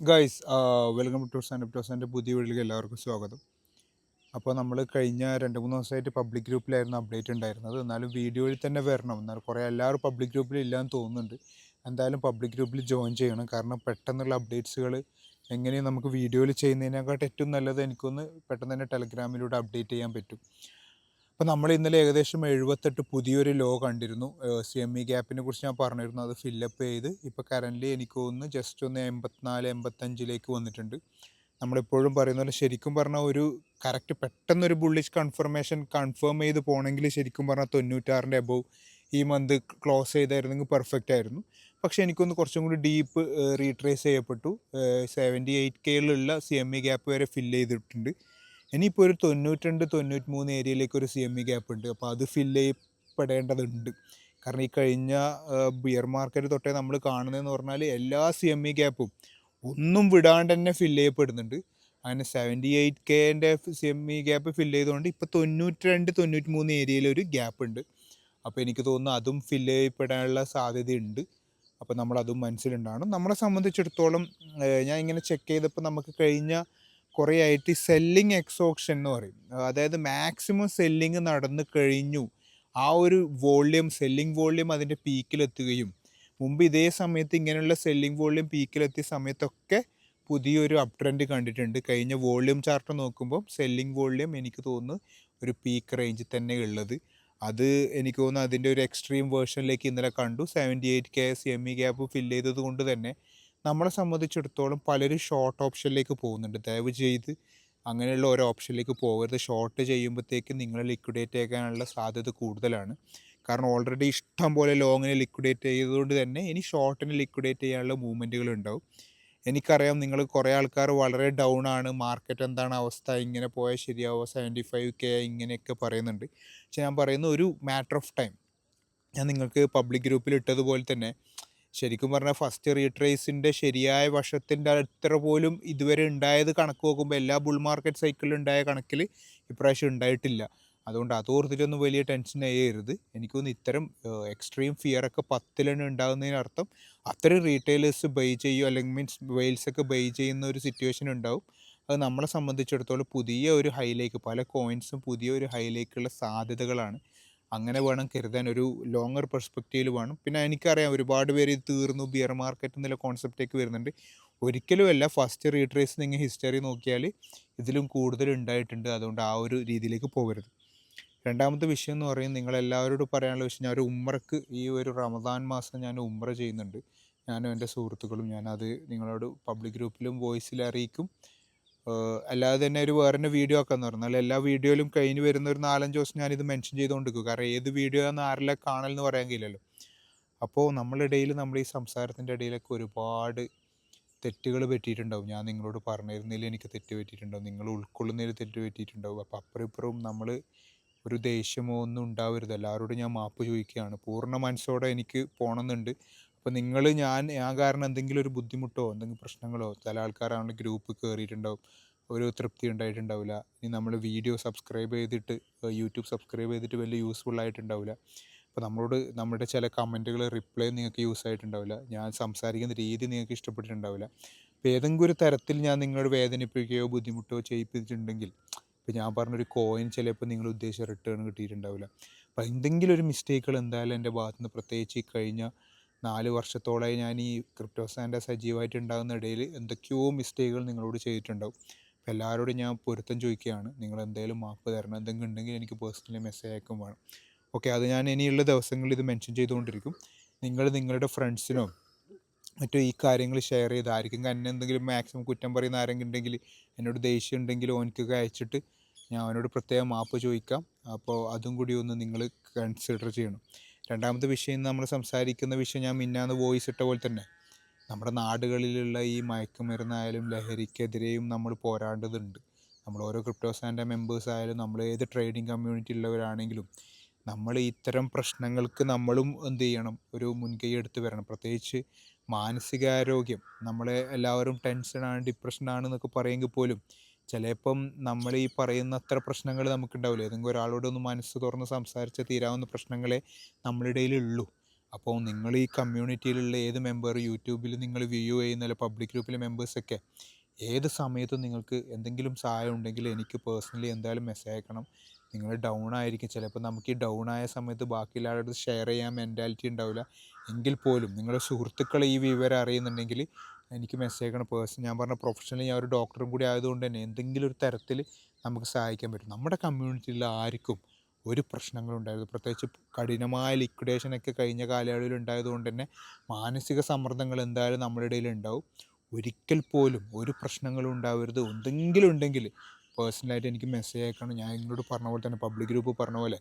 Guys, welcome to ടോസാൻ്റെ പുതിയ വീട്ടിലേക്ക് എല്ലാവർക്കും സ്വാഗതം. അപ്പോൾ നമ്മൾ കഴിഞ്ഞ 2-3 ദിവസമായിട്ട് പബ്ലിക് ഗ്രൂപ്പിലായിരുന്നു അപ്ഡേറ്റ് ഉണ്ടായിരുന്നത്. എന്നാലും വീഡിയോയിൽ തന്നെ വരണം. എന്നാൽ കുറേ എല്ലാവരും പബ്ലിക് ഗ്രൂപ്പിൽ ഇല്ലാന്ന് തോന്നുന്നുണ്ട്. എന്തായാലും പബ്ലിക് ഗ്രൂപ്പിൽ ജോയിൻ ചെയ്യണം. കാരണം പെട്ടെന്നുള്ള അപ്ഡേറ്റ്സുകൾ എങ്ങനെയും നമുക്ക് വീഡിയോയിൽ ചെയ്യുന്നതിനെക്കാട്ട് ഏറ്റവും നല്ലത് എനിക്കൊന്ന് പെട്ടെന്ന് തന്നെ ടെലഗ്രാമിലൂടെ അപ്ഡേറ്റ് ചെയ്യാൻ പറ്റും. അപ്പോൾ നമ്മൾ ഇന്നലെ ഏകദേശം 78 പുതിയൊരു ലോ കണ്ടിരുന്നു. CME ഗ്യാപ്പിനെ കുറിച്ച് ഞാൻ പറഞ്ഞിരുന്നു. അത് ഫില്ലപ്പ് ചെയ്ത് ഇപ്പോൾ കറൻ്റ് എനിക്ക് തോന്നുന്നു ജസ്റ്റ് ഒന്ന് 84-85 വന്നിട്ടുണ്ട്. നമ്മളെപ്പോഴും പറയുന്ന പോലെ ശരിക്കും പറഞ്ഞാൽ ഒരു കറക്റ്റ് പെട്ടെന്നൊരു ബുള്ളിഷ് കൺഫേം ചെയ്ത് പോകണമെങ്കിൽ ശരിക്കും പറഞ്ഞാൽ 96-ൻ്റെ എബോവ് ഈ മന്ത് ക്ലോസ് ചെയ്തായിരുന്നെങ്കിൽ പെർഫെക്റ്റ് ആയിരുന്നു. പക്ഷേ എനിക്കൊന്ന് കുറച്ചും കൂടി ഡീപ്പ് റീട്രേസ് ചെയ്യപ്പെട്ടു. 78Kയിലുള്ള CME ഗ്യാപ്പ് വരെ ഫില്ല് ചെയ്തിട്ടുണ്ട്. ഇനിയിപ്പോൾ ഒരു 92-93 ഏരിയയിലേക്ക് ഒരു CME ഗ്യാപ്പ് ഉണ്ട്. അപ്പോൾ അത് ഫില്ല് ചെയ്യപ്പെടേണ്ടതുണ്ട്. കാരണം ഈ കഴിഞ്ഞ ബിയർ മാർക്കറ്റ് തൊട്ടേ നമ്മൾ കാണുന്നതെന്ന് പറഞ്ഞാൽ എല്ലാ CME ഗ്യാപ്പും ഒന്നും വിടാണ്ട് തന്നെ ഫില്ല് ചെയ്യപ്പെടുന്നുണ്ട്. അങ്ങനെ 78Kൻ്റെ CME ഗ്യാപ്പ് ഫില്ല് ചെയ്തുകൊണ്ട് ഇപ്പോൾ 92-93 ഏരിയയിലൊരു ഗ്യാപ്പ് ഉണ്ട്. അപ്പോൾ എനിക്ക് തോന്നുന്നു അതും ഫില്ല് ചെയ്യപ്പെടാനുള്ള സാധ്യതയുണ്ട്. അപ്പോൾ നമ്മളതും മനസ്സിലുണ്ടാകണം. നമ്മളെ സംബന്ധിച്ചിടത്തോളം ഞാൻ ഇങ്ങനെ ചെക്ക് ചെയ്തപ്പോൾ നമുക്ക് കഴിഞ്ഞ കുറേ ആയിട്ട് സെല്ലിങ് എക്സോപ്ഷൻ എന്ന് പറയും. അതായത് മാക്സിമം സെല്ലിങ് നടന്നു കഴിഞ്ഞു. ആ ഒരു സെല്ലിംഗ് വോള്യം അതിൻ്റെ പീക്കിലെത്തുകയും മുമ്പ് ഇതേ സമയത്ത് ഇങ്ങനെയുള്ള സെല്ലിംഗ് വോള്യം പീക്കിലെത്തിയ സമയത്തൊക്കെ പുതിയൊരു അപ് ട്രെൻഡ് കണ്ടിട്ടുണ്ട്. കഴിഞ്ഞ വോള്യം ചാർട്ട് നോക്കുമ്പോൾ സെല്ലിംഗ് വോള്യം എനിക്ക് തോന്നുന്നു ഒരു പീക്ക് റേഞ്ചിൽ തന്നെ ഉള്ളത്. അത് എനിക്ക് തോന്നുന്നു അതിൻ്റെ ഒരു എക്സ്ട്രീം വേർഷനിലേക്ക് ഇന്നലെ കണ്ടു. 78K CME ഗ്യാപ്പ് ഫില്ല് ചെയ്തത് കൊണ്ട് തന്നെ നമ്മളെ സംബന്ധിച്ചിടത്തോളം പലരും ഷോർട്ട് ഓപ്ഷനിലേക്ക് പോകുന്നുണ്ട്. ദയവ് ചെയ്ത് അങ്ങനെയുള്ള ഓരോ ഓപ്ഷനിലേക്ക് പോകരുത്. ഷോർട്ട് ചെയ്യുമ്പോഴത്തേക്ക് നിങ്ങൾ ലിക്വിഡേറ്റ് ആക്കാനുള്ള സാധ്യത കൂടുതലാണ്. കാരണം ഓൾറെഡി ഇഷ്ടം പോലെ ലോങ്ങിനെ ലിക്വിഡേറ്റ് ചെയ്തതുകൊണ്ട് തന്നെ ഇനി ഷോർട്ടിന് ലിക്വിഡേറ്റ് ചെയ്യാനുള്ള മൂവ്മെൻറ്റുകൾ ഉണ്ടാവും. എനിക്കറിയാം നിങ്ങൾ കുറേ ആൾക്കാർ വളരെ ഡൗൺ ആണ്, മാർക്കറ്റ് എന്താണ് അവസ്ഥ, ഇങ്ങനെ പോയാൽ ശരിയാവുക, 75K ഇങ്ങനെയൊക്കെ പറയുന്നുണ്ട്. പക്ഷെ ഞാൻ പറയുന്ന ഒരു മാറ്റർ ഓഫ് ടൈം. ഞാൻ നിങ്ങൾക്ക് പബ്ലിക് ഗ്രൂപ്പിൽ ഇട്ടതുപോലെ തന്നെ ശരിക്കും പറഞ്ഞാൽ ഫസ്റ്റ് റീട്രേസിൻ്റെ ശരിയായ വശത്തിൻ്റെ അത്ര പോലും ഇതുവരെ ഉണ്ടായത് കണക്ക് നോക്കുമ്പോൾ എല്ലാ ബുൾ മാർക്കറ്റ് സൈക്കിളിലും ഉണ്ടായ കണക്കിൽ ഇപ്രാവശ്യം ഉണ്ടായിട്ടില്ല. അതുകൊണ്ട് അതോർത്തിട്ടൊന്നും വലിയ ടെൻഷൻ ചെയ്യരുത്. എനിക്കൊന്ന് ഇത്തരം എക്സ്ട്രീം ഫിയറൊക്കെ 10 ഉണ്ടാകുന്നതിനർത്ഥം അത്രയും റീറ്റെയിലേഴ്സ് ബൈ ചെയ്യുമോ അല്ലെങ്കിൽ മീൻസ് വെയിൽസൊക്കെ ബൈ ചെയ്യുന്ന ഒരു സിറ്റുവേഷൻ ഉണ്ടാവും. അത് നമ്മളെ സംബന്ധിച്ചിടത്തോളം പുതിയ ഒരു ഹൈലേക്ക്, പല കോയിൻസും പുതിയ ഒരു ഹൈലേക്കുള്ള സാധ്യതകളാണ്. അങ്ങനെ വേണം കരുതാൻ. ഒരു ലോങ്ങർ പെർസ്പെക്റ്റീവിൽ വേണം. പിന്നെ എനിക്കറിയാം ഒരുപാട് പേര് ഇത് തീർന്നു, ബിയർ മാർക്കറ്റ് എന്നുള്ള കോൺസെപ്റ്റേക്ക് വരുന്നുണ്ട്. ഒരിക്കലുമല്ല. ഫസ്റ്റ് റീട്രേസ് നിങ്ങൾ ഹിസ്റ്ററി നോക്കിയാൽ ഇതിലും കൂടുതൽ ഉണ്ടായിട്ടുണ്ട്. അതുകൊണ്ട് ആ ഒരു രീതിയിലേക്ക് പോകരുത്. രണ്ടാമത്തെ വിഷയം എന്ന് പറയുന്നത് നിങ്ങളെല്ലാവരോടും പറയാനുള്ള വിഷയം, ഞാൻ ഒരു ഉംറക്ക് ഈ ഒരു റമദാൻ മാസം ഞാൻ ഉംറ ചെയ്യുന്നുണ്ട്. ഞാനും എൻ്റെ സുഹൃത്തുക്കളും. ഞാനത് നിങ്ങളോട് പബ്ലിക് ഗ്രൂപ്പിലും വോയിസിൽ അറിയിക്കും. അല്ലാതെ തന്നെ ഒരു വേറെ വീഡിയോ ആക്കാന്ന് പറഞ്ഞാൽ എല്ലാ വീഡിയോയിലും കഴിഞ്ഞ് വരുന്ന ഒരു 4-5 ദിവസം ഞാനിത് മെൻഷൻ ചെയ്തുകൊണ്ടിരിക്കും. കാരണം ഏത് വീഡിയോ ആണെന്ന് ആരെല്ലാം കാണലെന്ന് പറയാൻ കഴിയില്ലല്ലോ. അപ്പോൾ നമ്മളിടയിൽ നമ്മൾ ഈ സംസാരത്തിൻ്റെ ഇടയിലൊക്കെ ഒരുപാട് തെറ്റുകൾ പറ്റിയിട്ടുണ്ടാവും. ഞാൻ നിങ്ങളോട് പറഞ്ഞിരുന്നതിൽ എനിക്ക് തെറ്റ് പറ്റിയിട്ടുണ്ടാവും, നിങ്ങൾ ഉൾക്കൊള്ളുന്നതിൽ തെറ്റ് പറ്റിയിട്ടുണ്ടാവും. അപ്പോൾ അപ്പുറം ഇപ്പുറവും നമ്മൾ ഒരു ദേഷ്യമോ ഒന്നും ഉണ്ടാവരുത്. എല്ലാവരോടും ഞാൻ മാപ്പ് ചോദിക്കുകയാണ്. പൂർണ്ണ മനസ്സോടെ എനിക്ക് പോകണമെന്നുണ്ട്. അപ്പോൾ ഞാൻ കാരണം എന്തെങ്കിലും ഒരു ബുദ്ധിമുട്ടോ എന്തെങ്കിലും പ്രശ്നങ്ങളോ, ചില ആൾക്കാരാണെങ്കിൽ ഗ്രൂപ്പ് കയറിയിട്ടുണ്ടാവും, ഒരു തൃപ്തി ഉണ്ടായിട്ടുണ്ടാവില്ല. ഇനി നമ്മൾ വീഡിയോ സബ്സ്ക്രൈബ് ചെയ്തിട്ട് യൂട്യൂബ് സബ്സ്ക്രൈബ് ചെയ്തിട്ട് വലിയ യൂസ്ഫുൾ ആയിട്ടുണ്ടാവില്ല. അപ്പോൾ നമ്മുടെ ചില കമൻറ്റുകൾ റിപ്ലൈ നിങ്ങൾക്ക് യൂസ് ആയിട്ടുണ്ടാവില്ല. ഞാൻ സംസാരിക്കുന്ന രീതി നിങ്ങൾക്ക് ഇഷ്ടപ്പെട്ടിട്ടുണ്ടാവില്ല. അപ്പോൾ ഏതെങ്കിലും ഒരു തരത്തിൽ ഞാൻ നിങ്ങളോട് വേദനിപ്പിക്കുകയോ ബുദ്ധിമുട്ടോ ചെയ്യിപ്പിച്ചിട്ടുണ്ടെങ്കിൽ, ഇപ്പോൾ ഞാൻ പറഞ്ഞൊരു കോയിൻ ചിലപ്പോൾ നിങ്ങൾ ഉദ്ദേശിച്ച റിട്ടേൺ കിട്ടിയിട്ടുണ്ടാവില്ല. അപ്പോൾ എന്തെങ്കിലും ഒരു മിസ്റ്റേക്കുകൾ എന്തായാലും എൻ്റെ ഭാഗത്തു നിന്ന്, പ്രത്യേകിച്ച് ഈ കഴിഞ്ഞ 4 വർഷത്തോളമായി ഞാൻ ഈ ക്രിപ്റ്റോസാൻ്റെ സജീവമായിട്ട് ഉണ്ടാകുന്ന ഇടയിൽ എന്തൊക്കെയോ മിസ്റ്റേക്കുകൾ നിങ്ങളോട് ചെയ്തിട്ടുണ്ടാവും. അപ്പോൾ എല്ലാവരോടും ഞാൻ പൊരുത്തം ചോദിക്കുകയാണ്. നിങ്ങൾ എന്തെങ്കിലും മാപ്പ് തരണം. എന്തെങ്കിലും ഉണ്ടെങ്കിൽ എനിക്ക് പേഴ്സണലി മെസ്സേജ് അയക്കും വേണം. ഓക്കെ, അത് ഞാൻ ഇനിയുള്ള ദിവസങ്ങളിൽ ഇത് മെൻഷൻ ചെയ്തുകൊണ്ടിരിക്കും. നിങ്ങളുടെ ഫ്രണ്ട്സിനോ മറ്റോ ഈ കാര്യങ്ങൾ ഷെയർ ചെയ്ത് ആർക്കെങ്കിലും എന്നെ എന്തെങ്കിലും മാക്സിമം കുറ്റം പറയുന്ന ആരെങ്കിലും ഉണ്ടെങ്കിൽ, എന്നോട് ദേഷ്യം ഉണ്ടെങ്കിൽ ഓനിക്കൊക്കെ അയച്ചിട്ട് ഞാൻ അവനോട് പ്രത്യേകം മാപ്പ് ചോദിക്കാം. അപ്പോൾ അതും കൂടി ഒന്ന് നിങ്ങൾ കൺസിഡർ ചെയ്യണം. രണ്ടാമത്തെ വിഷയം, നമ്മൾ സംസാരിക്കുന്ന വിഷയം ഞാൻ മിന്നാന്ന് വോയിസ് ഇട്ട പോലെ തന്നെ നമ്മുടെ നാടുകളിലുള്ള ഈ മയക്കുമരുന്നായാലും ലഹരിക്കെതിരെയും നമ്മൾ പോരാണ്ടതുണ്ട്. നമ്മൾ ഓരോ ക്രിപ്റ്റോസാൻ്റെ മെമ്പേഴ്സ് ആയാലും നമ്മൾ ഏത് ട്രേഡിംഗ് കമ്മ്യൂണിറ്റി ഉള്ളവരാണെങ്കിലും നമ്മൾ ഇത്തരം പ്രശ്നങ്ങൾക്ക് നമ്മളും എന്ത് ചെയ്യണം, ഒരു മുൻകൈ എടുത്ത് വരണം. പ്രത്യേകിച്ച് മാനസികാരോഗ്യം, നമ്മളെ എല്ലാവരും ടെൻഷനാണ്, ഡിപ്രഷനാണ് എന്നൊക്കെ പറയുമെങ്കിൽ പോലും ചിലപ്പം നമ്മൾ ഈ പറയുന്ന അത്ര പ്രശ്നങ്ങൾ നമുക്കുണ്ടാവില്ല. ഏതെങ്കിലും ഒരാളോടൊന്ന് മനസ്സ് തുറന്ന് സംസാരിച്ച് തീരാവുന്ന പ്രശ്നങ്ങളെ നമ്മളിടയിലുള്ളൂ. അപ്പോൾ നിങ്ങൾ ഈ കമ്മ്യൂണിറ്റിയിലുള്ള ഏത് മെമ്പർ യൂട്യൂബിൽ നിങ്ങൾ വ്യൂ ചെയ്യുന്ന പബ്ലിക് ഗ്രൂപ്പിലെ മെമ്പേഴ്സൊക്കെ ഏത് സമയത്തും നിങ്ങൾക്ക് എന്തെങ്കിലും സഹായം ഉണ്ടെങ്കിൽ എനിക്ക് പേഴ്സണലി എന്തായാലും മെസ്സേജ് അയക്കണം. നിങ്ങൾ ഡൗൺ ആയിരിക്കും, ചിലപ്പോൾ നമുക്ക് ഈ ഡൗൺ ആയ സമയത്ത് ബാക്കിയുള്ള ആളുടെ അടുത്ത് ഷെയർ ചെയ്യാൻ മെൻറ്റാലിറ്റി ഉണ്ടാവില്ല. എങ്കിൽ പോലും നിങ്ങളുടെ സുഹൃത്തുക്കൾ ഈ വിവരം അറിയുന്നുണ്ടെങ്കിൽ എനിക്ക് മെസ്സേജ് അയക്കണം. ഞാൻ പറഞ്ഞ പ്രൊഫഷണലി ഞാൻ ഒരു ഡോക്ടറും കൂടി ആയതുകൊണ്ട് തന്നെ എന്തെങ്കിലും ഒരു തരത്തിൽ നമുക്ക് സഹായിക്കാൻ പറ്റും. നമ്മുടെ കമ്മ്യൂണിറ്റിയിൽ ആർക്കും ഒരു പ്രശ്നങ്ങളും ഉണ്ടായിരുന്നു. പ്രത്യേകിച്ച് കഠിനമായ ലിക്വിഡേഷനൊക്കെ കഴിഞ്ഞ കാലയളവിൽ ഉണ്ടായതുകൊണ്ട് തന്നെ മാനസിക സമ്മർദ്ദങ്ങൾ എന്തായാലും നമ്മുടെ ഇടയിൽ ഉണ്ടാവും. ഒരിക്കൽ പോലും ഒരു പ്രശ്നങ്ങളും ഉണ്ടാവരുത്. എന്തെങ്കിലും ഉണ്ടെങ്കിൽ പേഴ്സണലായിട്ട് എനിക്ക് മെസ്സേജ് അയക്കണം. ഞാൻ നിങ്ങളോട് പറഞ്ഞ പോലെ തന്നെ പബ്ലിക് ഗ്രൂപ്പ് പറഞ്ഞ പോലെ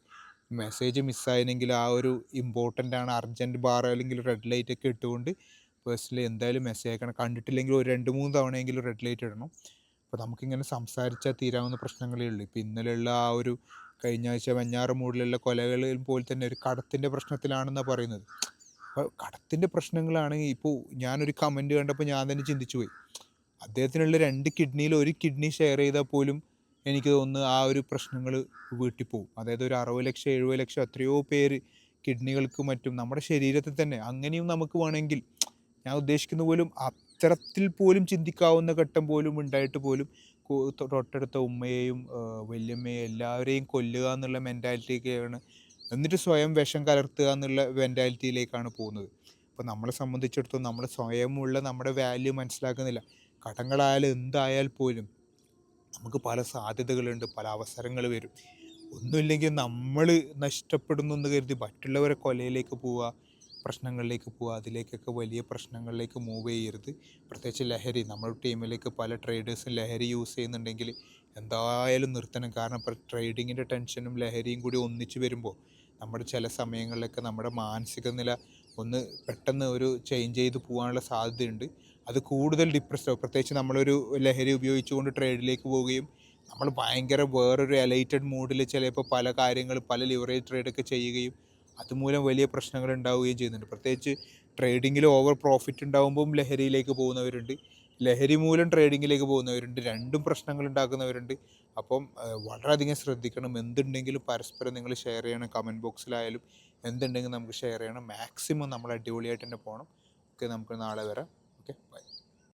മെസ്സേജ് മിസ്സായെങ്കിൽ ആ ഒരു ഇമ്പോർട്ടൻ്റ് ആണ്, അർജൻറ്റ് ബാർ അല്ലെങ്കിൽ റെഡ് ലൈറ്റ് ഒക്കെ ഇട്ടുകൊണ്ട് പേഴ്സണലി എന്തായാലും മെസ്സേജ് അയക്കണം. കണ്ടിട്ടില്ലെങ്കിൽ ഒരു 2-3 തവണയെങ്കിലും റെഡ് ലൈറ്റ് ഇടണം. അപ്പോൾ നമുക്കിങ്ങനെ സംസാരിച്ചാൽ തീരാവുന്ന പ്രശ്നങ്ങളേ ഉള്ളൂ. ഇപ്പോൾ ഇന്നലെയുള്ള ആ ഒരു കഴിഞ്ഞ ആഴ്ച വെഞ്ഞാറമൂടിലുള്ള കൊലകളിൽ പോലെ തന്നെ ഒരു കടത്തിൻ്റെ പ്രശ്നത്തിലാണെന്നാണ് പറയുന്നത്. അപ്പോൾ കടത്തിൻ്റെ പ്രശ്നങ്ങളാണെങ്കിൽ ഇപ്പോൾ ഞാനൊരു കമൻറ്റ് കണ്ടപ്പോൾ ഞാൻ തന്നെ ചിന്തിച്ചു പോയി. അദ്ദേഹത്തിനുള്ള 2 കിഡ്നിയിൽ 1 കിഡ്നി ഷെയർ ചെയ്താൽ പോലും എനിക്ക് തോന്നുന്നു ആ ഒരു പ്രശ്നങ്ങൾ വീട്ടിൽ പോകും. അതായത് ഒരു 60 ലക്ഷം 70 ലക്ഷം എത്രയോ പേര് കിഡ്നികൾക്ക് മറ്റും നമ്മുടെ ശരീരത്തിൽ തന്നെ അങ്ങനെയും നമുക്ക് വേണമെങ്കിൽ, ഞാൻ ഉദ്ദേശിക്കുന്ന പോലും അത്തരത്തിൽ പോലും ചിന്തിക്കാവുന്ന ഘട്ടം പോലും ഉണ്ടായിട്ട് പോലും തൊട്ടടുത്ത ഉമ്മയെയും വല്യമ്മയെയും എല്ലാവരെയും കൊല്ലുക എന്നുള്ള മെൻറ്റാലിറ്റിയൊക്കെയാണ്, എന്നിട്ട് സ്വയം വിഷം കലർത്തുക എന്നുള്ള മെൻറ്റാലിറ്റിയിലേക്കാണ് പോകുന്നത്. അപ്പോൾ നമ്മളെ സംബന്ധിച്ചിടത്തോളം നമ്മൾ സ്വയമുള്ള നമ്മുടെ വാല്യൂ മനസ്സിലാക്കുന്നില്ല. കടങ്ങളായാലും എന്തായാൽ പോലും നമുക്ക് പല സാധ്യതകളുണ്ട്, പല അവസരങ്ങൾ വരും. ഒന്നുമില്ലെങ്കിൽ നമ്മൾ നഷ്ടപ്പെടുന്നു എന്ന് കരുതി മറ്റുള്ളവരെ കൊലയിലേക്ക് പോവുക, പ്രശ്നങ്ങളിലേക്ക് പോവുക, അതിലേക്കൊക്കെ വലിയ പ്രശ്നങ്ങളിലേക്ക് മൂവ് ചെയ്യരുത്. പ്രത്യേകിച്ച് ലഹരി, നമ്മുടെ ടീമിലേക്ക് പല ട്രേഡേഴ്സും ലഹരി യൂസ് ചെയ്യുന്നുണ്ടെങ്കിൽ എന്തായാലും നിർത്തണം. കാരണം ഇപ്പോൾ ട്രേഡിങ്ങിൻ്റെ ടെൻഷനും ലഹരിയും കൂടി ഒന്നിച്ച് വരുമ്പോൾ നമ്മുടെ ചില സമയങ്ങളിലൊക്കെ നമ്മുടെ മാനസിക നില ഒന്ന് പെട്ടെന്ന് ഒരു ചേഞ്ച് ചെയ്ത് പോകാനുള്ള സാധ്യതയുണ്ട്. അത് കൂടുതൽ ഡിപ്രസ്ഡ് ആവും. പ്രത്യേകിച്ച് നമ്മളൊരു ലഹരി ഉപയോഗിച്ചുകൊണ്ട് ട്രേഡിലേക്ക് പോവുകയും നമ്മൾ ഭയങ്കര വേറൊരു എലൈറ്റഡ് മൂഡിൽ ചിലപ്പോൾ പല കാര്യങ്ങൾ പല ലിവറേജ് ട്രേഡൊക്കെ ചെയ്യുകയും അതുമൂലം വലിയ പ്രശ്നങ്ങൾ ഉണ്ടാവുകയും ചെയ്യുന്നുണ്ട്. പ്രത്യേകിച്ച് ട്രേഡിങ്ങിൽ ഓവർ പ്രോഫിറ്റ് ഉണ്ടാകുമ്പം ലഹരിയിലേക്ക് പോകുന്നവരുണ്ട്, ലഹരി മൂലം ട്രേഡിങ്ങിലേക്ക് പോകുന്നവരുണ്ട്, രണ്ടും പ്രശ്നങ്ങൾ ഉണ്ടാക്കുന്നവരുണ്ട്. അപ്പം വളരെയധികം ശ്രദ്ധിക്കണം. എന്തുണ്ടെങ്കിലും പരസ്പരം നിങ്ങൾ ഷെയർ ചെയ്യണം. കമൻറ്റ് ബോക്സിലായാലും എന്തുണ്ടെങ്കിലും നമുക്ക് ഷെയർ ചെയ്യണം. മാക്സിമം നമ്മൾ അടിപൊളിയായിട്ട് തന്നെ പോകണം. ഓക്കെ, നമുക്ക് നാളെ വരാം. Okay, by.